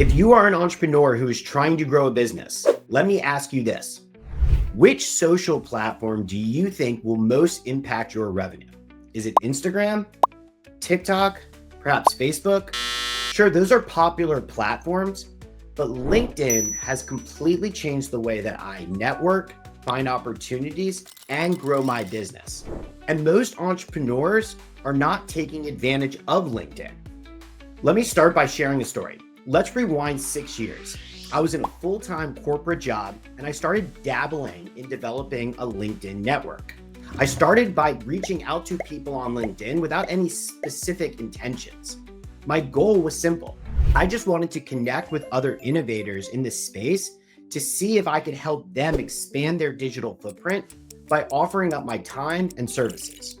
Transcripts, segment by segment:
If you are an entrepreneur who is trying to grow a business, let me ask you this. Which social platform do you think will most impact your revenue? Is it Instagram, TikTok, perhaps Facebook? Sure, those are popular platforms, but LinkedIn has completely changed the way that I network, find opportunities, and grow my business. And most entrepreneurs are not taking advantage of LinkedIn. Let me start by sharing a story. Let's rewind 6 years. I was in a full-time corporate job and I started dabbling in developing a LinkedIn network. I started by reaching out to people on LinkedIn without any specific intentions. My goal was simple. I just wanted to connect with other innovators in this space to see if I could help them expand their digital footprint by offering up my time and services.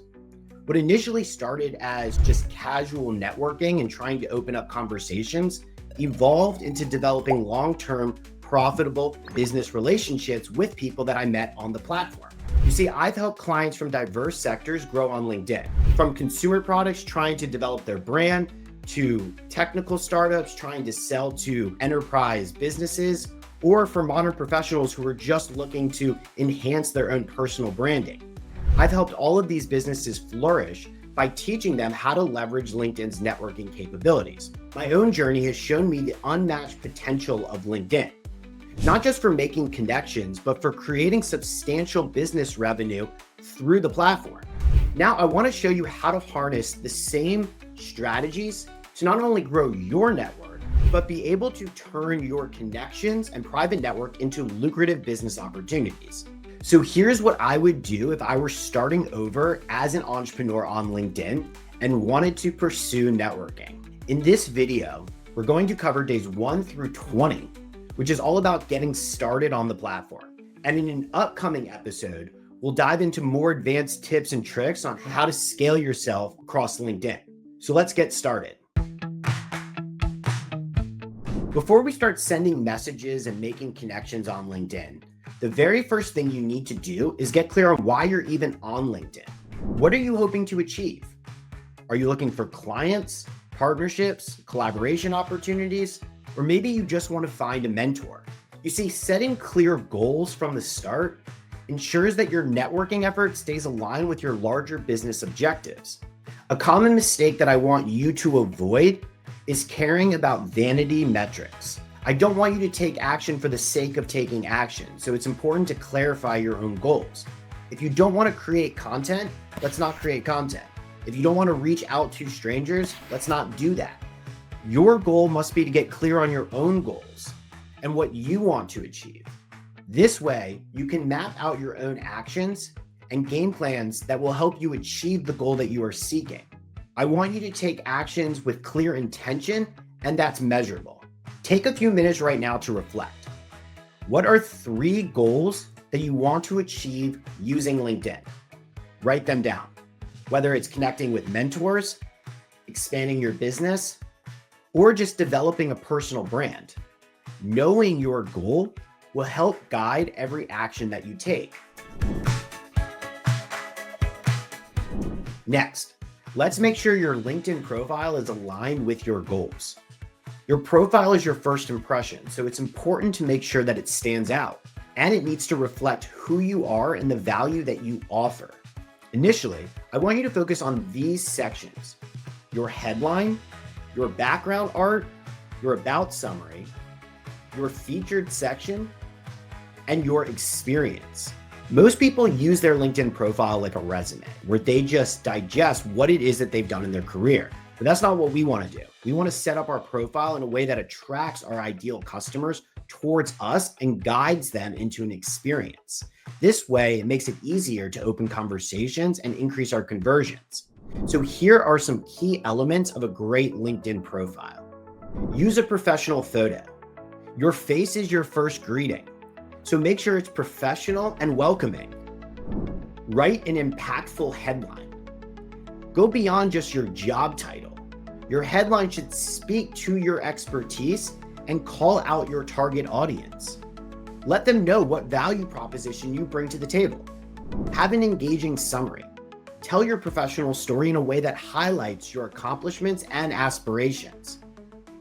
What initially started as just casual networking and trying to open up conversations evolved into developing long-term, profitable business relationships with people that I met on the platform. You see, I've helped clients from diverse sectors grow on LinkedIn, from consumer products trying to develop their brand, to technical startups trying to sell to enterprise businesses, or for modern professionals who are just looking to enhance their own personal branding. I've helped all of these businesses flourish by teaching them how to leverage LinkedIn's networking capabilities. My own journey has shown me the unmatched potential of LinkedIn, not just for making connections, but for creating substantial business revenue through the platform. Now, I want to show you how to harness the same strategies to not only grow your network, but be able to turn your connections and private network into lucrative business opportunities. So here's what I would do if I were starting over as an entrepreneur on LinkedIn and wanted to pursue networking. In this video, we're going to cover days 1 through 20, which is all about getting started on the platform. And in an upcoming episode, we'll dive into more advanced tips and tricks on how to scale yourself across LinkedIn. So let's get started. Before we start sending messages and making connections on LinkedIn, the very first thing you need to do is get clear on why you're even on LinkedIn. What are you hoping to achieve? Are you looking for clients, partnerships, collaboration opportunities, or maybe you just want to find a mentor? You see, setting clear goals from the start ensures that your networking effort stays aligned with your larger business objectives. A common mistake that I want you to avoid is caring about vanity metrics. I don't want you to take action for the sake of taking action, so it's important to clarify your own goals. If you don't want to create content, let's not create content. If you don't want to reach out to strangers, let's not do that. Your goal must be to get clear on your own goals and what you want to achieve. This way, you can map out your own actions and game plans that will help you achieve the goal that you are seeking. I want you to take actions with clear intention, and that's measurable. Take a few minutes right now to reflect. What are 3 goals that you want to achieve using LinkedIn? Write them down. Whether it's connecting with mentors, expanding your business, or just developing a personal brand. Knowing your goal will help guide every action that you take. Next, let's make sure your LinkedIn profile is aligned with your goals. Your profile is your first impression, so it's important to make sure that it stands out, and it needs to reflect who you are and the value that you offer. Initially, I want you to focus on these sections: your headline, your background art, your about summary, your featured section, and your experience. Most people use their LinkedIn profile like a resume, where they just digest what it is that they've done in their career. But that's not what we want to do. We want to set up our profile in a way that attracts our ideal customers towards us and guides them into an experience. This way, it makes it easier to open conversations and increase our conversions. So here are some key elements of a great LinkedIn profile. Use a professional photo. Your face is your first greeting, so make sure it's professional and welcoming. Write an impactful headline. Go beyond just your job title. Your headline should speak to your expertise and call out your target audience. Let them know what value proposition you bring to the table. Have an engaging summary. Tell your professional story in a way that highlights your accomplishments and aspirations.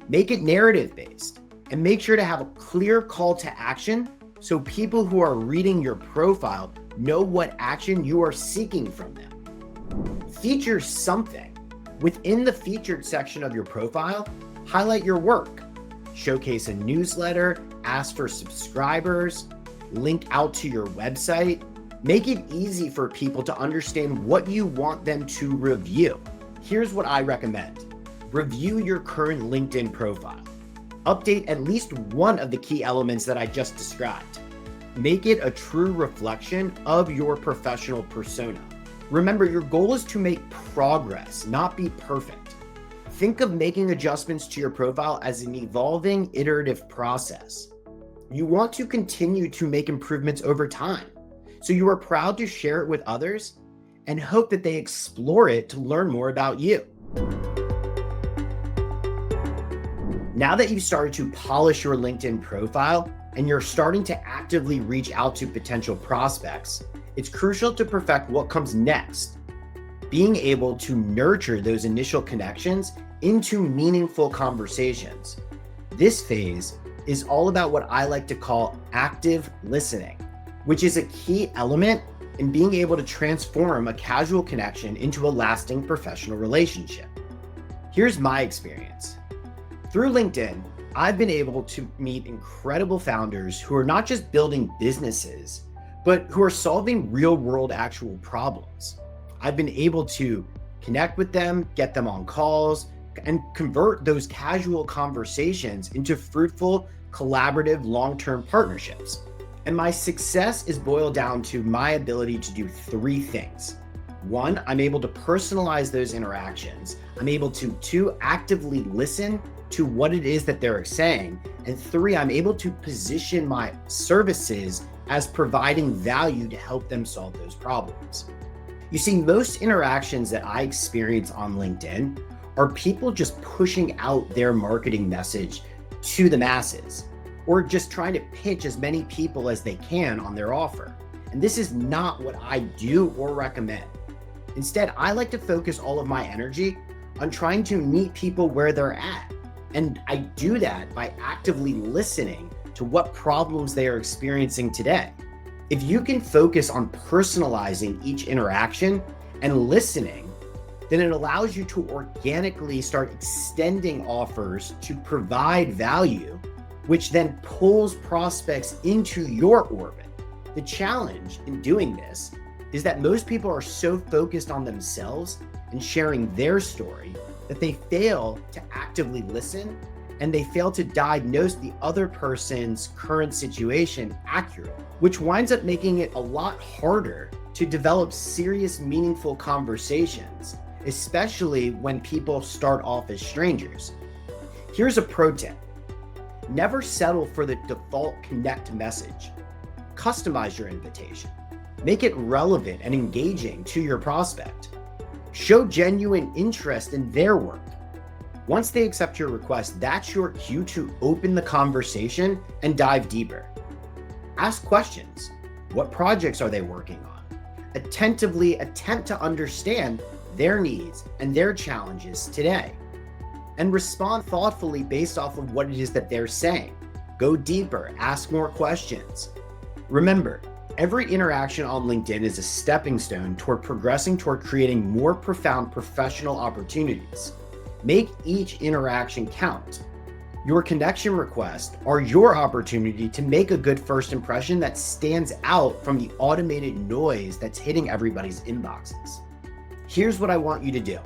Make it narrative-based. And make sure to have a clear call to action so people who are reading your profile know what action you are seeking from them. Feature something. Within the featured section of your profile, highlight your work. Showcase a newsletter, ask for subscribers, link out to your website. Make it easy for people to understand what you want them to review. Here's what I recommend. Review your current LinkedIn profile. Update at least one of the key elements that I just described. Make it a true reflection of your professional persona. Remember, your goal is to make progress, not be perfect. Think of making adjustments to your profile as an evolving, iterative process. You want to continue to make improvements over time, so you are proud to share it with others and hope that they explore it to learn more about you. Now that you've started to polish your LinkedIn profile and you're starting to actively reach out to potential prospects, it's crucial to perfect what comes next. Being able to nurture those initial connections into meaningful conversations. This phase is all about what I like to call active listening, which is a key element in being able to transform a casual connection into a lasting professional relationship. Here's my experience. Through LinkedIn, I've been able to meet incredible founders who are not just building businesses, but who are solving real-world actual problems. I've been able to connect with them, get them on calls, and convert those casual conversations into fruitful, collaborative, long-term partnerships. And my success is boiled down to my ability to do three things. One, I'm able to personalize those interactions. I'm able to, two, actively listen to what it is that they're saying. And three, I'm able to position my services as providing value to help them solve those problems. You see, most interactions that I experience on LinkedIn are people just pushing out their marketing message to the masses, or just trying to pitch as many people as they can on their offer. And this is not what I do or recommend. Instead, I like to focus all of my energy on trying to meet people where they're at. And I do that by actively listening to what problems they are experiencing today. If you can focus on personalizing each interaction and listening, then it allows you to organically start extending offers to provide value, which then pulls prospects into your orbit. The challenge in doing this is that most people are so focused on themselves and sharing their story that they fail to actively listen, and they fail to diagnose the other person's current situation accurately, which winds up making it a lot harder to develop serious, meaningful conversations, especially when people start off as strangers. Here's a pro tip. Never settle for the default connect message. Customize your invitation. Make it relevant and engaging to your prospect. Show genuine interest in their work. Once they accept your request, that's your cue to open the conversation and dive deeper. Ask questions. What projects are they working on? Attentively attempt to understand their needs and their challenges today. And respond thoughtfully based off of what it is that they're saying. Go deeper, ask more questions. Remember, every interaction on LinkedIn is a stepping stone toward progressing toward creating more profound professional opportunities. Make each interaction count. Your connection requests are your opportunity to make a good first impression that stands out from the automated noise that's hitting everybody's inboxes. Here's what I want you to do.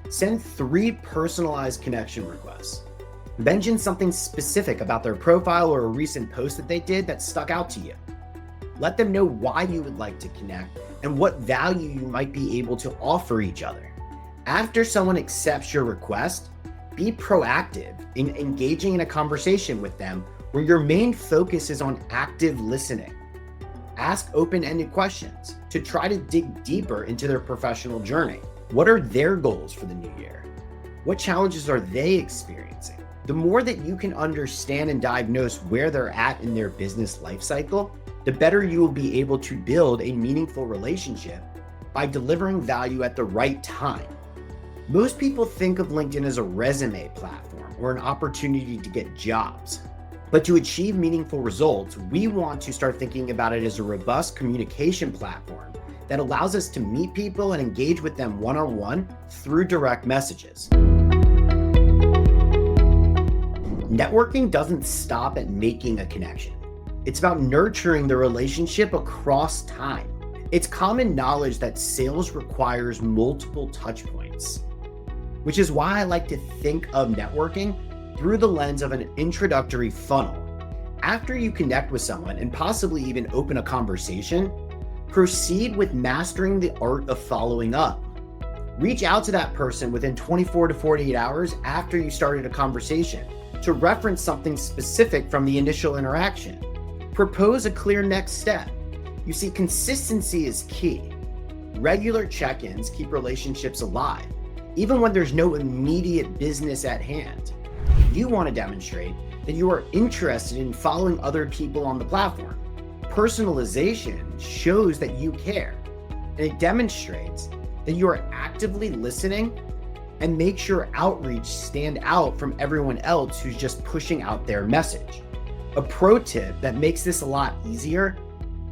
Send 3 personalized connection requests. Mention something specific about their profile or a recent post that they did that stuck out to you. Let them know why you would like to connect and what value you might be able to offer each other. After someone accepts your request, be proactive in engaging in a conversation with them where your main focus is on active listening. Ask open-ended questions to try to dig deeper into their professional journey. What are their goals for the new year? What challenges are they experiencing? The more that you can understand and diagnose where they're at in their business life cycle, the better you will be able to build a meaningful relationship by delivering value at the right time. Most people think of LinkedIn as a resume platform or an opportunity to get jobs. But to achieve meaningful results, we want to start thinking about it as a robust communication platform that allows us to meet people and engage with them one-on-one through direct messages. Networking doesn't stop at making a connection. It's about nurturing the relationship across time. It's common knowledge that sales requires multiple touch points, which is why I like to think of networking through the lens of an introductory funnel. After you connect with someone and possibly even open a conversation, proceed with mastering the art of following up. Reach out to that person within 24 to 48 hours after you started a conversation to reference something specific from the initial interaction. Propose a clear next step. You see, consistency is key. Regular check-ins keep relationships alive, even when there's no immediate business at hand. You want to demonstrate that you are interested in following other people on the platform. Personalization shows that you care, and it demonstrates that you are actively listening and makes your outreach stand out from everyone else who's just pushing out their message. A pro tip that makes this a lot easier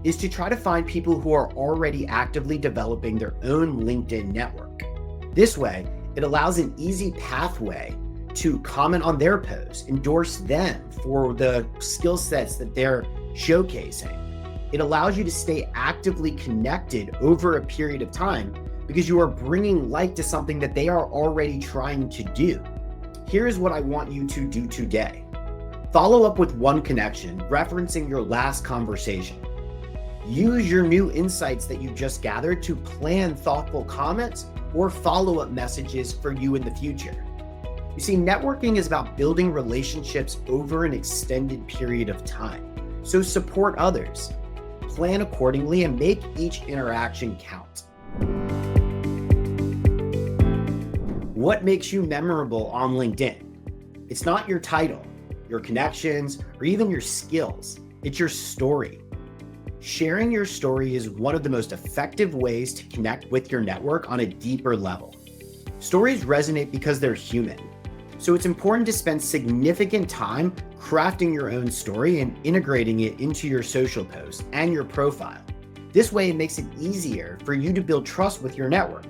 is to try to find people who are already actively developing their own LinkedIn network. This way, it allows an easy pathway to comment on their posts, endorse them for the skill sets that they're showcasing. It allows you to stay actively connected over a period of time because you are bringing light to something that they are already trying to do. Here's what I want you to do today. Follow up with one connection, referencing your last conversation. Use your new insights that you just gathered to plan thoughtful comments or follow-up messages for you in the future. You see, networking is about building relationships over an extended period of time. So support others, plan accordingly, and make each interaction count. What makes you memorable on LinkedIn? It's not your title, your connections, or even your skills. It's your story. Sharing your story is one of the most effective ways to connect with your network on a deeper level. Stories resonate because they're human. So it's important to spend significant time crafting your own story and integrating it into your social posts and your profile. This way, it makes it easier for you to build trust with your network.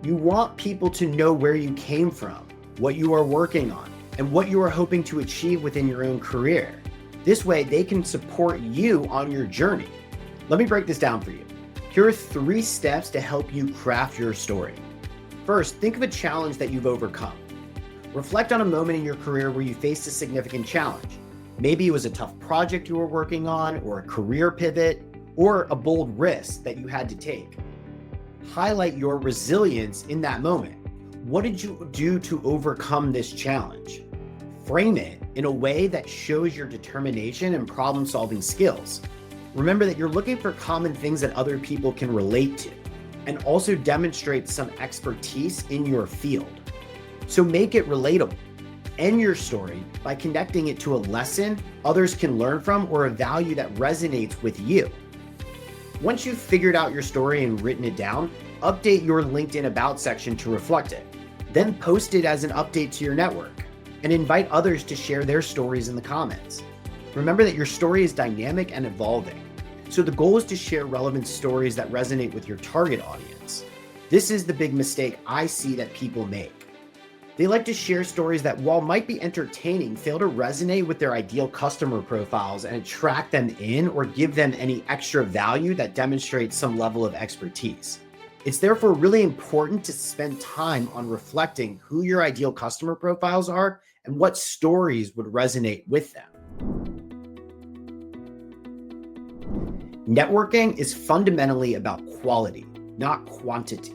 You want people to know where you came from, what you are working on, and what you are hoping to achieve within your own career. This way, they can support you on your journey. Let me break this down for you. Here are 3 steps to help you craft your story. First, think of a challenge that you've overcome. Reflect on a moment in your career where you faced a significant challenge. Maybe it was a tough project you were working on, or a career pivot, or a bold risk that you had to take. Highlight your resilience in that moment. What did you do to overcome this challenge? Frame it in a way that shows your determination and problem-solving skills. Remember that you're looking for common things that other people can relate to, and also demonstrate some expertise in your field. So make it relatable. End your story by connecting it to a lesson others can learn from or a value that resonates with you. Once you've figured out your story and written it down, update your LinkedIn About section to reflect it. Then post it as an update to your network and invite others to share their stories in the comments. Remember that your story is dynamic and evolving. So the goal is to share relevant stories that resonate with your target audience. This is the big mistake I see that people make. They like to share stories that, while might be entertaining, fail to resonate with their ideal customer profiles and attract them in or give them any extra value that demonstrates some level of expertise. It's therefore really important to spend time on reflecting who your ideal customer profiles are and what stories would resonate with them. Networking is fundamentally about quality, not quantity.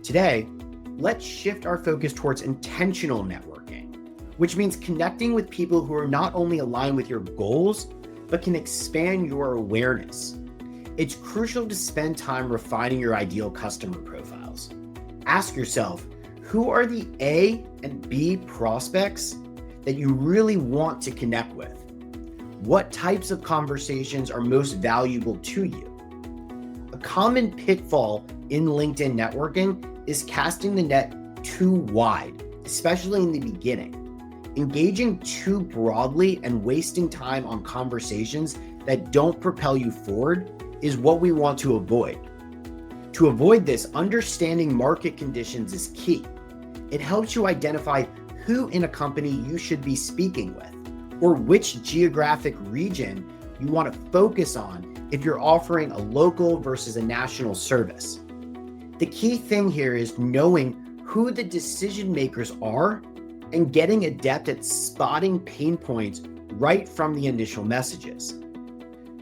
Today, let's shift our focus towards intentional networking, which means connecting with people who are not only aligned with your goals, but can expand your awareness. It's crucial to spend time refining your ideal customer profiles. Ask yourself, who are the A and B prospects that you really want to connect with? What types of conversations are most valuable to you? A common pitfall in LinkedIn networking is casting the net too wide, especially in the beginning. Engaging too broadly and wasting time on conversations that don't propel you forward is what we want to avoid. To avoid this, understanding market conditions is key. It helps you identify who in a company you should be speaking with, or which geographic region you want to focus on if you're offering a local versus a national service. The key thing here is knowing who the decision makers are and getting adept at spotting pain points right from the initial messages.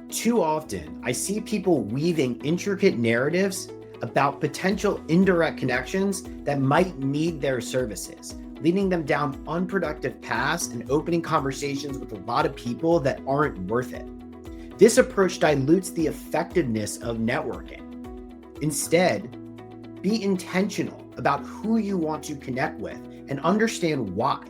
Too often, I see people weaving intricate narratives about potential indirect connections that might need their services, leading them down unproductive paths and opening conversations with a lot of people that aren't worth it. This approach dilutes the effectiveness of networking. Instead, be intentional about who you want to connect with and understand why.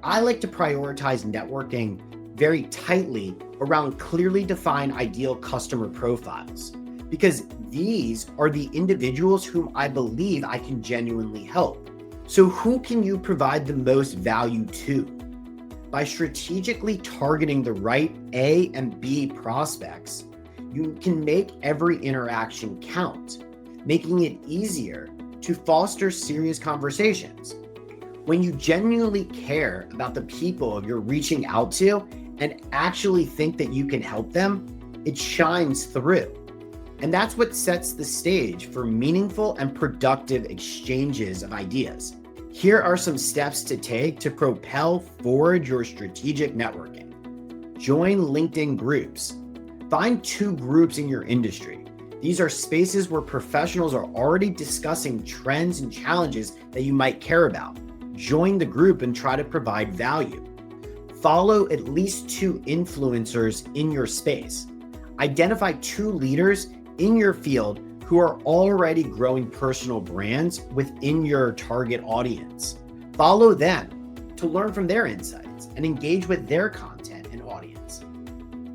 I like to prioritize networking very tightly around clearly defined ideal customer profiles, because these are the individuals whom I believe I can genuinely help. So who can you provide the most value to? By strategically targeting the right A and B prospects, you can make every interaction count, making it easier to foster serious conversations. When you genuinely care about the people you're reaching out to and actually think that you can help them, it shines through. And that's what sets the stage for meaningful and productive exchanges of ideas. Here are some steps to take to propel forward your strategic networking. Join LinkedIn groups. Find 2 groups in your industry. These are spaces where professionals are already discussing trends and challenges that you might care about. Join the group and try to provide value. Follow at least 2 influencers in your space. Identify 2 leaders in your field who are already growing personal brands within your target audience. Follow them to learn from their insights and engage with their content and audience.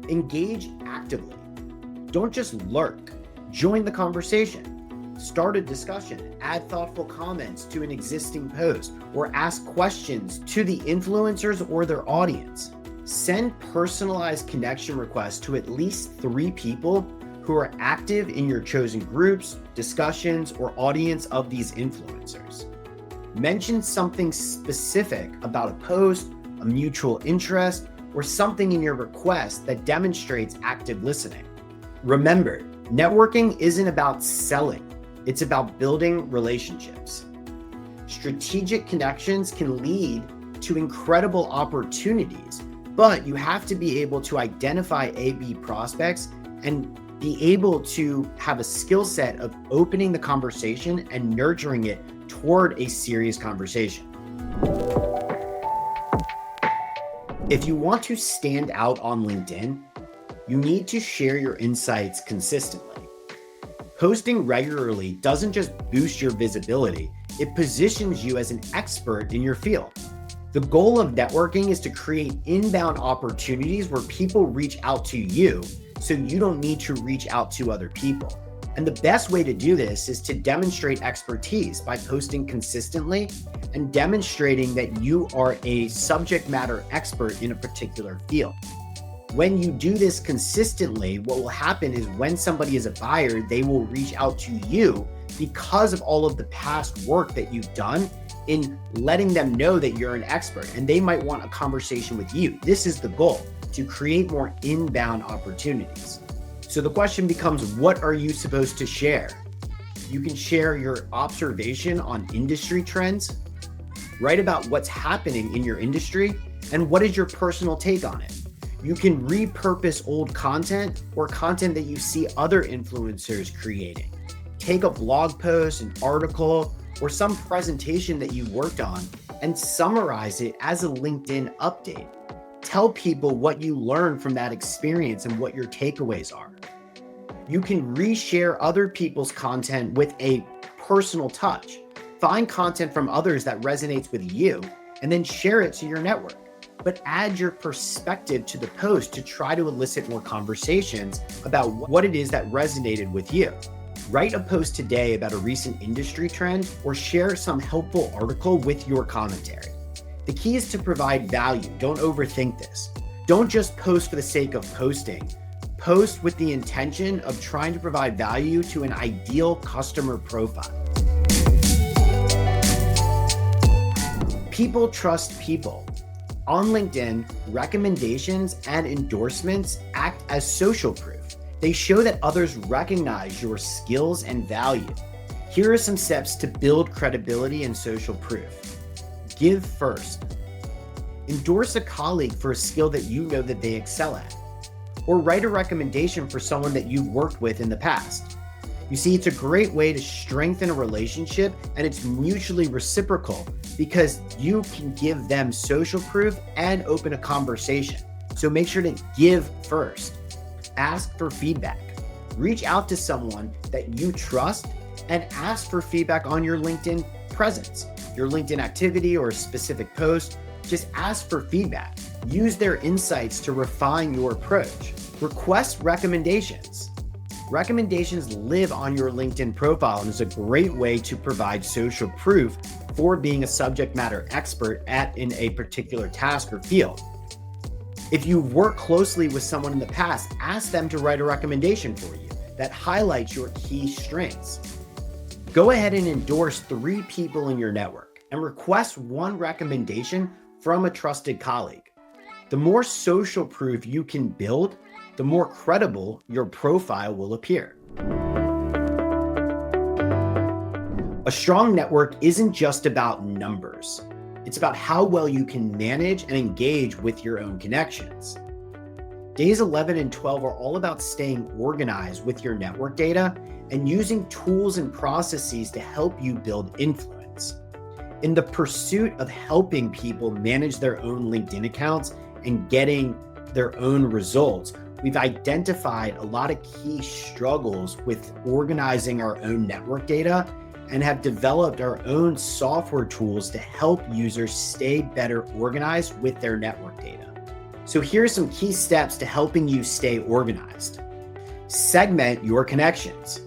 Engage actively. Don't just lurk. Join the conversation. Start a discussion. Add thoughtful comments to an existing post or ask questions to the influencers or their audience. Send personalized connection requests to at least 3 people who are active in your chosen groups, discussions, or audience of these influencers. Mention something specific about a post, a mutual interest, or something in your request that demonstrates active listening. Remember, networking isn't about selling, it's about building relationships. Strategic connections can lead to incredible opportunities, but you have to be able to identify A/B prospects and be able to have a skill set of opening the conversation and nurturing it toward a serious conversation. If you want to stand out on LinkedIn, you need to share your insights consistently. Posting regularly doesn't just boost your visibility, it positions you as an expert in your field. The goal of networking is to create inbound opportunities where people reach out to you so you don't need to reach out to other people. And the best way to do this is to demonstrate expertise by posting consistently and demonstrating that you are a subject matter expert in a particular field. When you do this consistently, what will happen is when somebody is a buyer, they will reach out to you because of all of the past work that you've done in letting them know that you're an expert, and they might want a conversation with you. This is the goal, to create more inbound opportunities. So the question becomes, what are you supposed to share? You can share your observation on industry trends, write about what's happening in your industry, and what is your personal take on it. You can repurpose old content or content that you see other influencers creating. Take a blog post, an article, or some presentation that you worked on and summarize it as a LinkedIn update. Tell people what you learned from that experience and what your takeaways are. You can reshare other people's content with a personal touch. Find content from others that resonates with you and then share it to your network. But add your perspective to the post to try to elicit more conversations about what it is that resonated with you. Write a post today about a recent industry trend or share some helpful article with your commentary. The key is to provide value. Don't overthink this. Don't just post for the sake of posting. Post with the intention of trying to provide value to an ideal customer profile. People trust people. On LinkedIn, recommendations and endorsements act as social proof. They show that others recognize your skills and value. Here are some steps to build credibility and social proof. Give first. Endorse a colleague for a skill that you know that they excel at, or write a recommendation for someone that you've worked with in the past. You see, it's a great way to strengthen a relationship, and it's mutually reciprocal because you can give them social proof and open a conversation. So make sure to give first. Ask for feedback. Reach out to someone that you trust and ask for feedback on your LinkedIn presence, your LinkedIn activity or a specific post. Just ask for feedback. Use their insights to refine your approach. Request recommendations. Recommendations live on your LinkedIn profile and is a great way to provide social proof for being a subject matter expert in a particular task or field. If you've worked closely with someone in the past, ask them to write a recommendation for you that highlights your key strengths. Go ahead and endorse 3 people in your network and request 1 recommendation from a trusted colleague. The more social proof you can build, the more credible your profile will appear. A strong network isn't just about numbers. It's about how well you can manage and engage with your own connections. Days 11 and 12 are all about staying organized with your network data and using tools and processes to help you build influence. In the pursuit of helping people manage their own LinkedIn accounts and getting their own results, we've identified a lot of key struggles with organizing our own network data and have developed our own software tools to help users stay better organized with their network data. So here are some key steps to helping you stay organized. Segment your connections.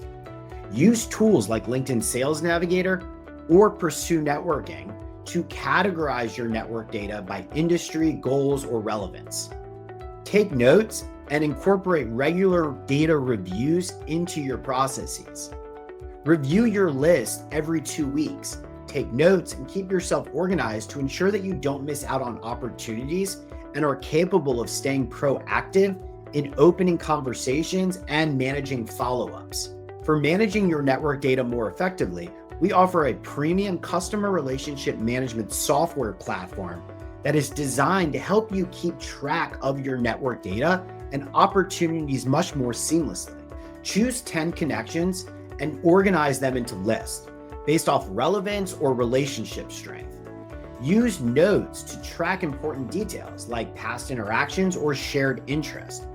Use tools like LinkedIn Sales Navigator or Pursue Networking to categorize your network data by industry, goals, or relevance. Take notes and incorporate regular data reviews into your processes. Review your list every 2 weeks. Take notes and keep yourself organized to ensure that you don't miss out on opportunities and are capable of staying proactive in opening conversations and managing follow-ups. For managing your network data more effectively, we offer a premium customer relationship management software platform that is designed to help you keep track of your network data and opportunities much more seamlessly. Choose 10 connections and organize them into lists based off relevance or relationship strength. Use notes to track important details like past interactions or shared interest.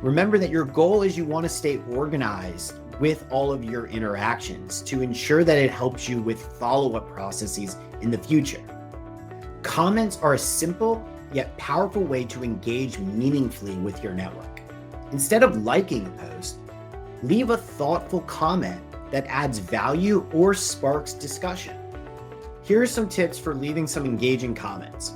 Remember that your goal is you want to stay organized with all of your interactions to ensure that it helps you with follow-up processes in the future. Comments are a simple yet powerful way to engage meaningfully with your network. Instead of liking a post, leave a thoughtful comment that adds value or sparks discussion. Here are some tips for leaving some engaging comments.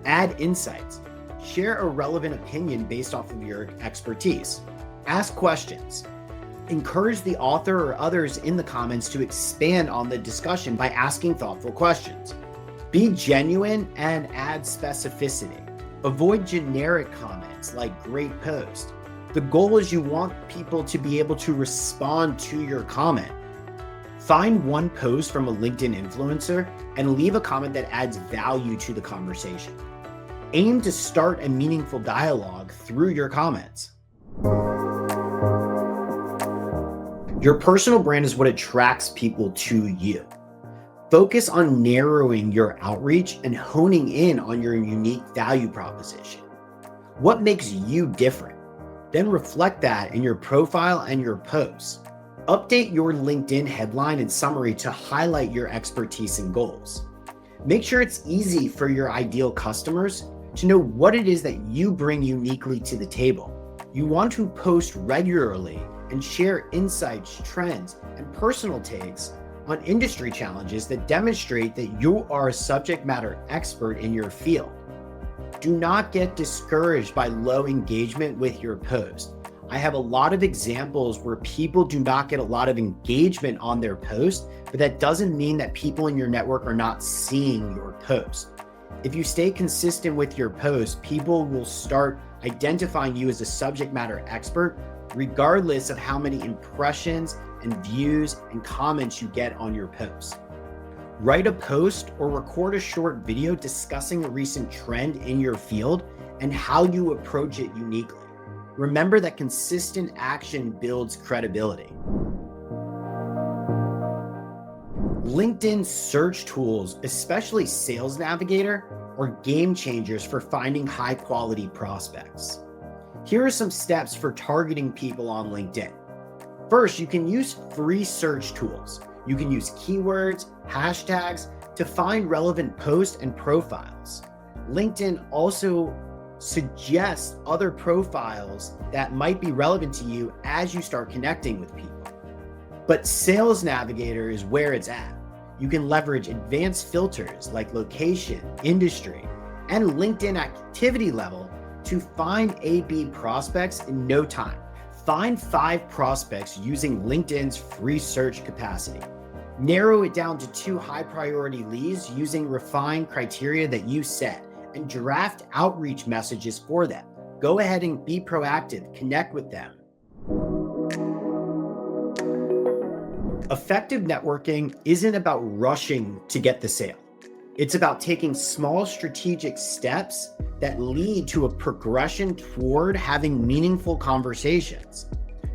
Add insights. Share a relevant opinion based off of your expertise. Ask questions. Encourage the author or others in the comments to expand on the discussion by asking thoughtful questions. Be genuine and add specificity. Avoid generic comments like great post. The goal is you want people to be able to respond to your comment. Find one post from a LinkedIn influencer and leave a comment that adds value to the conversation. Aim to start a meaningful dialogue through your comments. Your personal brand is what attracts people to you. Focus on narrowing your outreach and honing in on your unique value proposition. What makes you different? Then reflect that in your profile and your posts. Update your LinkedIn headline and summary to highlight your expertise and goals. Make sure it's easy for your ideal customers to know what it is that you bring uniquely to the table. You want to post regularly and share insights, trends, and personal takes on industry challenges that demonstrate that you are a subject matter expert in your field. Do not get discouraged by low engagement with your post. I have a lot of examples where people do not get a lot of engagement on their post, but that doesn't mean that people in your network are not seeing your post. If you stay consistent with your post, people will start identifying you as a subject matter expert, regardless of how many impressions and views and comments you get on your post. Write a post or record a short video discussing a recent trend in your field and how you approach it uniquely. Remember that consistent action builds credibility. LinkedIn search tools, especially Sales Navigator, are game changers for finding high quality prospects. Here are some steps for targeting people on LinkedIn. First, you can use free search tools. You can use keywords, hashtags to find relevant posts and profiles. LinkedIn also suggests other profiles that might be relevant to you as you start connecting with people. But Sales Navigator is where it's at. You can leverage advanced filters like location, industry, and LinkedIn activity level to find A/B prospects in no time. Find 5 prospects using LinkedIn's free search capacity. Narrow it down to 2 high priority leads using refined criteria that you set, and draft outreach messages for them. Go ahead and be proactive, connect with them. Effective networking isn't about rushing to get the sale. It's about taking small strategic steps that lead to a progression toward having meaningful conversations.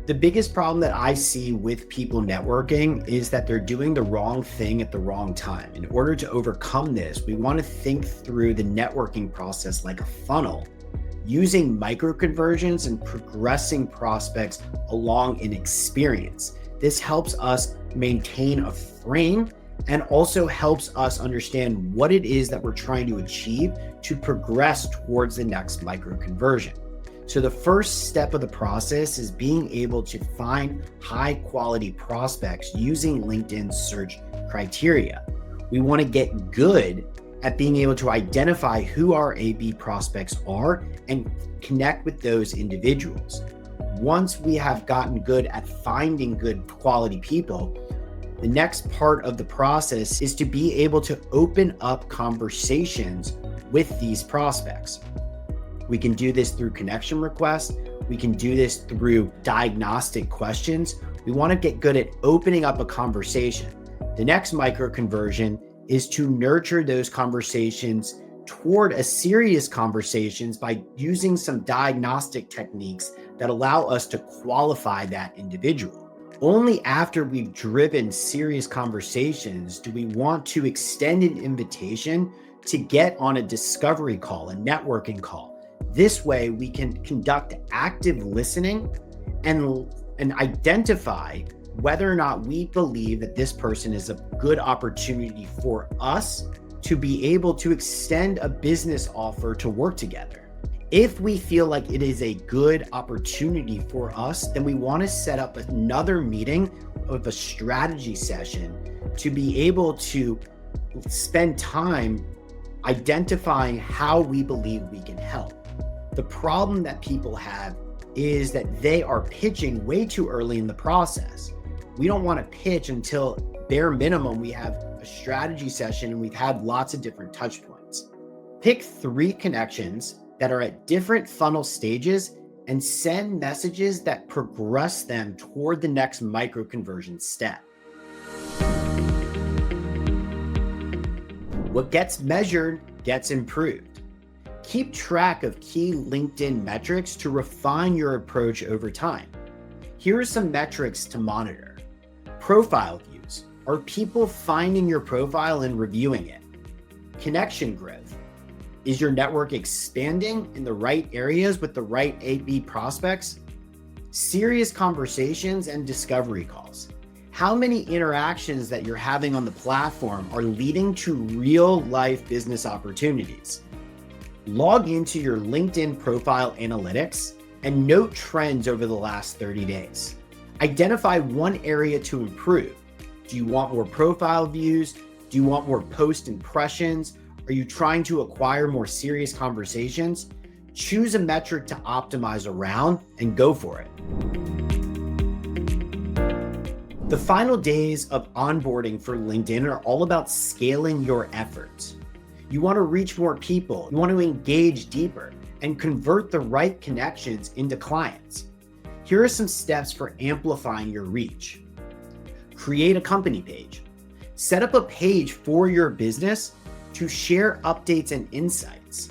The biggest problem that I see with people networking is that they're doing the wrong thing at the wrong time. In order to overcome this, we want to think through the networking process like a funnel, using micro conversions and progressing prospects along in experience. This helps us maintain a frame and also helps us understand what it is that we're trying to achieve to progress towards the next micro conversion. So the first step of the process is being able to find high quality prospects using LinkedIn search criteria. We want to get good at being able to identify who our A/B prospects are and connect with those individuals. Once we have gotten good at finding good quality people, the next part of the process is to be able to open up conversations with these prospects. We can do this through connection requests. We can do this through diagnostic questions. We want to get good at opening up a conversation. The next micro conversion is to nurture those conversations toward a serious conversations by using some diagnostic techniques that allow us to qualify that individual. Only after we've driven serious conversations do we want to extend an invitation to get on a discovery call, a networking call. This way we can conduct active listening and identify whether or not we believe that this person is a good opportunity for us to be able to extend a business offer to work together. If we feel like it is a good opportunity for us, then we want to set up another meeting of a strategy session to be able to spend time identifying how we believe we can help. The problem that people have is that they are pitching way too early in the process. We don't want to pitch until bare minimum we have a strategy session and we've had lots of different touch points. Pick 3 connections that are at different funnel stages and send messages that progress them toward the next micro conversion step. What gets measured gets improved. Keep track of key LinkedIn metrics to refine your approach over time. Here are some metrics to monitor. Profile views. Are people finding your profile and reviewing it? Connection growth. Is your network expanding in the right areas with the right A/B prospects? Serious conversations and discovery calls. How many interactions that you're having on the platform are leading to real life business opportunities? Log into your LinkedIn profile analytics and note trends over the last 30 days. Identify one area to improve. Do you want more profile views? Do you want more post impressions? Are you trying to acquire more serious conversations? Choose a metric to optimize around and go for it. The final days of onboarding for LinkedIn are all about scaling your efforts. You want to reach more people, you want to engage deeper, and convert the right connections into clients. Here are some steps for amplifying your reach. Create a company page. Set up a page for your business to share updates and insights.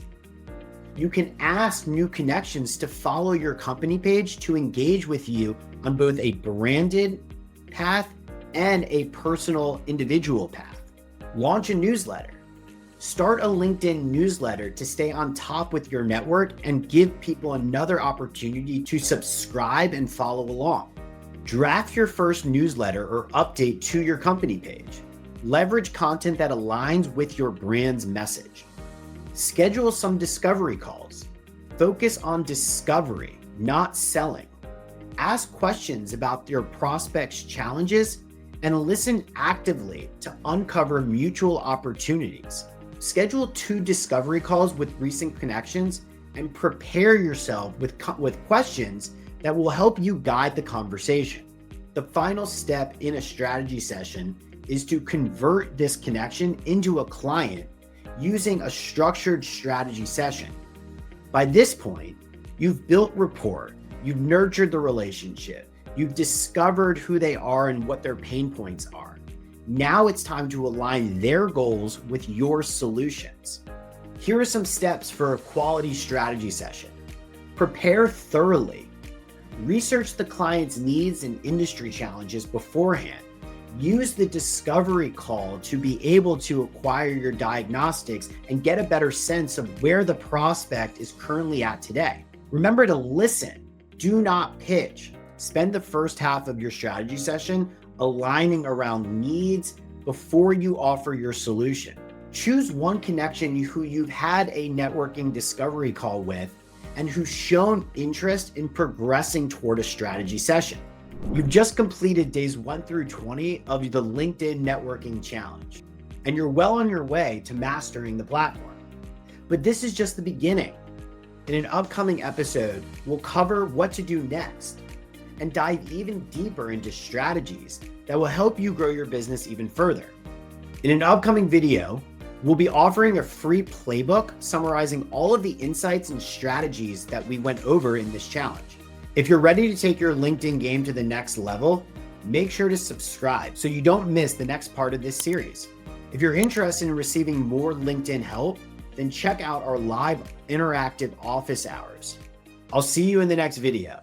You can ask new connections to follow your company page to engage with you on both a branded path and a personal individual path. Launch a newsletter. Start a LinkedIn newsletter to stay on top with your network and give people another opportunity to subscribe and follow along. Draft your first newsletter or update to your company page. Leverage content that aligns with your brand's message. Schedule some discovery calls. Focus on discovery, not selling. Ask questions about your prospects' challenges and listen actively to uncover mutual opportunities. Schedule 2 discovery calls with recent connections and prepare yourself with questions that will help you guide the conversation. The final step in a strategy session is to convert this connection into a client using a structured strategy session. By this point, you've built rapport, you've nurtured the relationship, you've discovered who they are and what their pain points are. Now it's time to align their goals with your solutions. Here are some steps for a quality strategy session. Prepare thoroughly. Research the client's needs and industry challenges beforehand. Use the discovery call to be able to acquire your diagnostics and get a better sense of where the prospect is currently at today. Remember to listen. Do not pitch. Spend the first half of your strategy session aligning around needs before you offer your solution. Choose one connection who you've had a networking discovery call with and who's shown interest in progressing toward a strategy session. You've just completed days 1 through 20 of the LinkedIn Networking Challenge, and you're well on your way to mastering the platform. But this is just the beginning. In an upcoming episode, we'll cover what to do next and dive even deeper into strategies that will help you grow your business even further. In an upcoming video, we'll be offering a free playbook summarizing all of the insights and strategies that we went over in this challenge. If you're ready to take your LinkedIn game to the next level, make sure to subscribe so you don't miss the next part of this series. If you're interested in receiving more LinkedIn help, then check out our live interactive office hours. I'll see you in the next video.